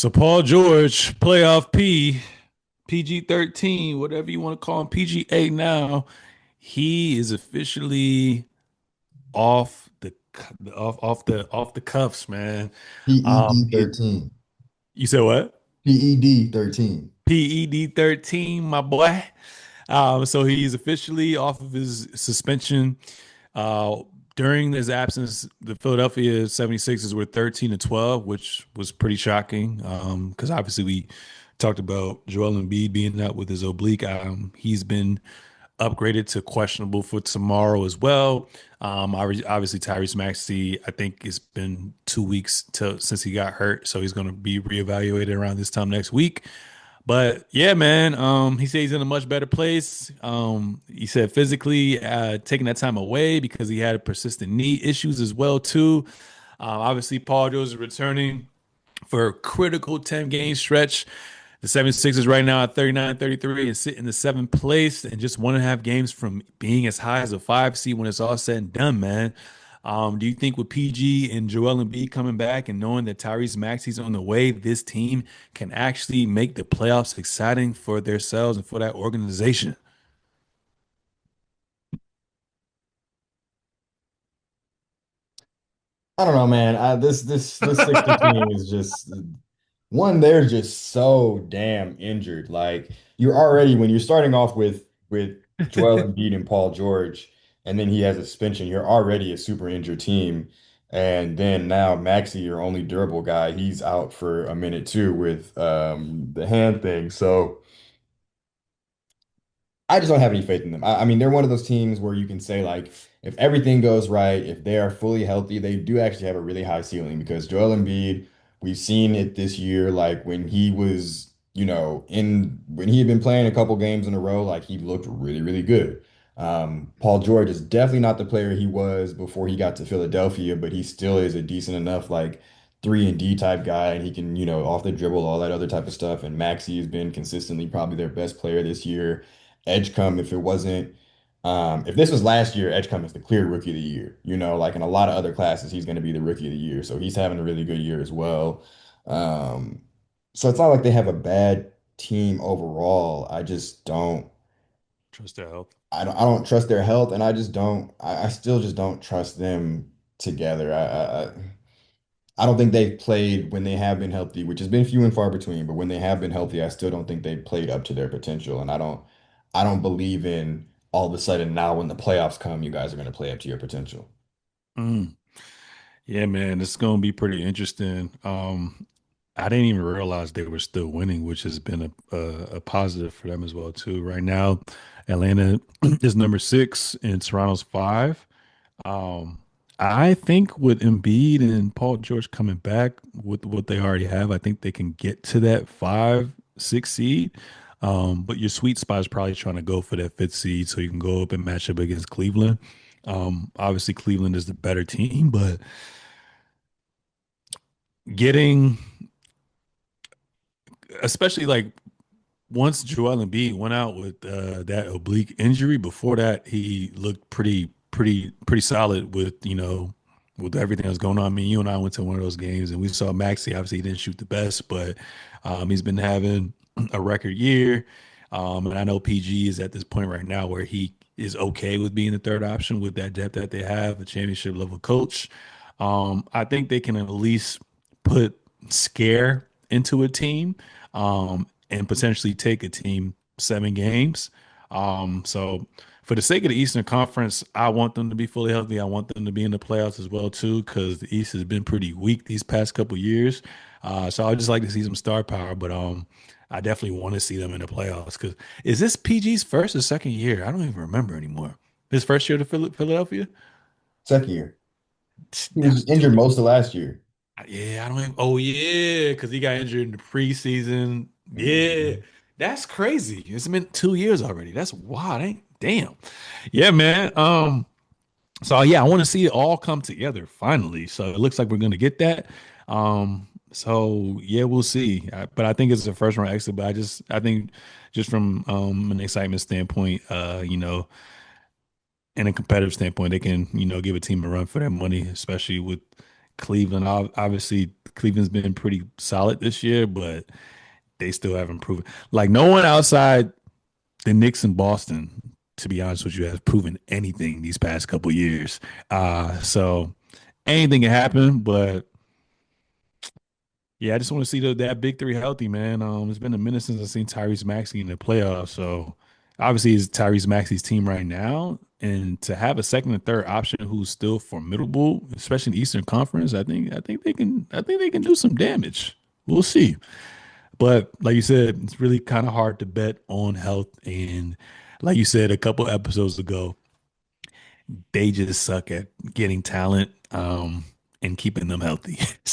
So Paul George, playoff PG-13, whatever you want to call him, PGA now. He is officially off the cuffs, man. PED He, 13. you said what? PED 13. PED-13, my boy. So he's officially off of his suspension. Uh, During his absence, the Philadelphia 76ers were 13-12, which was pretty shocking. Because obviously we talked about Joel Embiid being out with his oblique. He's been upgraded to questionable for tomorrow as well. Obviously Tyrese Maxey, I think it's been 2 weeks since he got hurt, so he's going to be reevaluated around this time next week. But yeah, man, he said he's in a much better place. He said physically, taking that time away because he had persistent knee issues as well too. Obviously, Paul George is returning for a critical 10-game stretch. The 76ers right now at 39-33 and sit in the seventh place and just 1.5 games from being as high as a five seed when it's all said and done, man. Do you think with PG and Joel Embiid coming back and knowing that Tyrese Maxey's on the way, this team can actually make the playoffs exciting for themselves and for that organization? I don't know, man. This Sixer team is just one. They're just so damn injured. Like you're already when you're starting off with Joel Embiid and Paul George, and then he has a suspension. You're already a super injured team, and then now Maxey, your only durable guy, he's out for a minute too with the hand thing. So. I just don't have any faith in them. I mean, they're one of those teams where you can say, like, if everything goes right, if they are fully healthy, they do actually have a really high ceiling because Joel Embiid, we've seen it this year, like when he was, when he had been playing a couple games in a row, like he looked really, really good. Paul George is definitely not the player he was before he got to Philadelphia, but he still is a decent enough, like, 3 and D type guy, and he can, off the dribble, all that other type of stuff. And Maxey has been consistently probably their best player this year. Edgecombe, if this was last year, Edgecombe is the clear rookie of the year. Like in a lot of other classes, he's going to be the rookie of the year. So he's having a really good year as well. Um, so it's not like they have a bad team overall. I just don't, Trust their health. I don't trust their health, and I still just don't trust them together. I don't think they've played when they have been healthy, which has been few and far between, but when they have been healthy, I still don't think they've played up to their potential. And I don't believe in all of a sudden now when the playoffs come, you guys are going to play up to your potential. Mm. Yeah, man, it's gonna be pretty interesting. I didn't even realize they were still winning, which has been a positive for them as well too. Right now, Atlanta is number six and Toronto's five. Um, I think with Embiid and Paul George coming back with what they already have, I think they can get to that 5, 6 seed. But your sweet spot is probably trying to go for that fifth seed so you can go up and match up against Cleveland. Obviously Cleveland is the better team, but getting especially like once Joel Embiid went out with that oblique injury, before that he looked pretty solid with with everything that's going on. I mean, you and I went to one of those games and we saw Maxey. Obviously, he didn't shoot the best, but he's been having a record year. And I know PG is at this point right now where he is okay with being the third option with that depth that they have, a championship level coach. I think they can at least put scare into a team and potentially take a team 7 games. So for the sake of the Eastern Conference, I want them to be fully healthy. I want them to be in the playoffs as well too, because the East has been pretty weak these past couple years. So I just like to see some star power, but I definitely want to see them in the playoffs. Because is this PG's first or second year? I don't even remember anymore. His first year to Philadelphia. Second year. He was injured Dude, most of last year. yeah, I don't even. Oh yeah, because he got injured in the preseason. Yeah, Mhm. that's crazy. It's been 2 years already. That's wild. Ain't damn. Yeah, man. So yeah, I want to see it all come together finally. So it looks like we're gonna get that. So yeah, we'll see. But I think it's a first round exit. But I think just from an excitement standpoint, in a competitive standpoint, they can give a team a run for their money, especially with Cleveland. Obviously, Cleveland's been pretty solid this year, but they still haven't proven. Like no one outside the Knicks and Boston, to be honest with you, has proven anything these past couple years. So anything can happen, but yeah, I just want to see that big three healthy, man. It's been a minute since I've seen Tyrese Maxey in the playoffs. So obviously, it's Tyrese Maxey's team right now, and to have a second and third option who's still formidable, especially in the Eastern Conference, I think they can do some damage. We'll see. But like you said, it's really kind of hard to bet on health, and like you said a couple episodes ago, they just suck at getting talent and keeping them healthy.